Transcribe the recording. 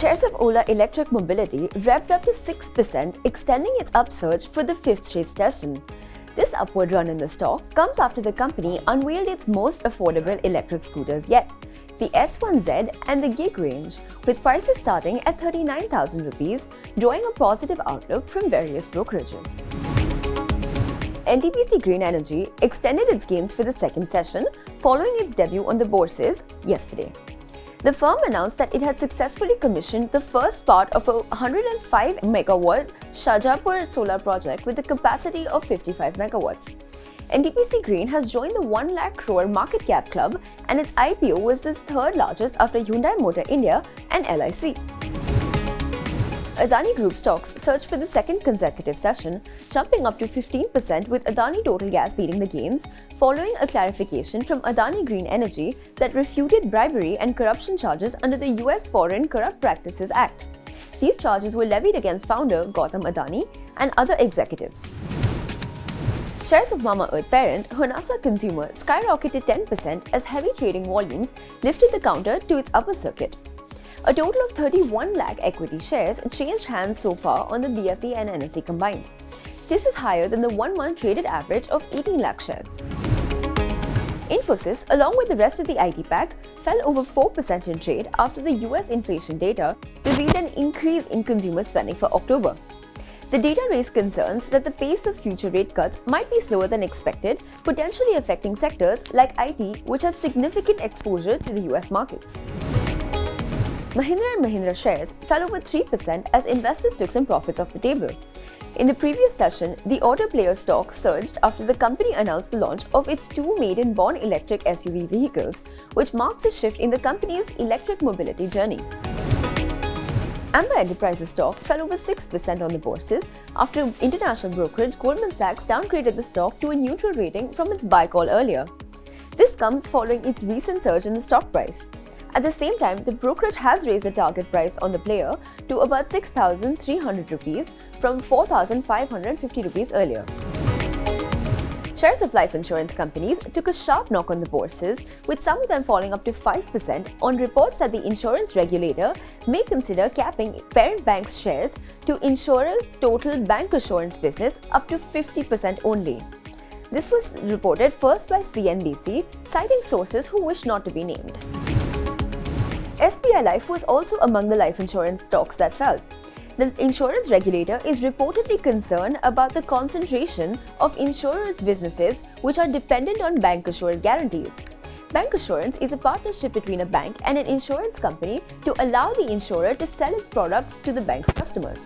Shares of Ola Electric Mobility revved up to 6%, extending its upsurge for the fifth straight session. This upward run in the stock comes after the company unveiled its most affordable electric scooters yet, the S1Z and the Gig range, with prices starting at 39,000 rupees, drawing a positive outlook from various brokerages. NTPC Green Energy extended its gains for the second session following its debut on the bourses yesterday. The firm announced that it had successfully commissioned the first part of a 105 megawatt Shajapur solar project with a capacity of 55 megawatts. NTPC Green has joined the 1 lakh crore market cap club, and its IPO was the third largest after Hyundai Motor India and LIC. Adani Group stocks surged for the second consecutive session, jumping up to 15% with Adani Total Gas leading the gains, following a clarification from Adani Green Energy that refuted bribery and corruption charges under the US Foreign Corrupt Practices Act. These charges were levied against founder Gautam Adani and other executives. Shares of Mamaearth parent Honasa Consumer skyrocketed 10% as heavy trading volumes lifted the counter to its upper circuit. A total of 31 lakh equity shares changed hands so far on the BSE and NSE combined. This is higher than the 1-month traded average of 18 lakh shares. Infosys, along with the rest of the IT pack, fell over 4% in trade after the US inflation data revealed an increase in consumer spending for October. The data raised concerns that the pace of future rate cuts might be slower than expected, potentially affecting sectors like IT, which have significant exposure to the US markets. Mahindra & Mahindra shares fell over 3% as investors took some profits off the table. In the previous session, the auto player stock surged after the company announced the launch of its two maiden-born electric SUV vehicles, which marks a shift in the company's electric mobility journey. Amber Enterprises stock fell over 6% on the bourses after international brokerage Goldman Sachs downgraded the stock to a neutral rating from its buy call earlier. This comes following its recent surge in the stock price. At the same time, the brokerage has raised the target price on the player to about 6,300 rupees from 4,550 rupees earlier. Shares of life insurance companies took a sharp knock on the bourses, with some of them falling up to 5% on reports that the insurance regulator may consider capping parent banks' shares to insurers' total bancassurance business up to 50% only. This was reported first by CNBC, citing sources who wish not to be named. SBI Life was also among the life insurance stocks that fell. The insurance regulator is reportedly concerned about the concentration of insurers' businesses which are dependent on bancassurance guarantees. Bancassurance is a partnership between a bank and an insurance company to allow the insurer to sell its products to the bank's customers.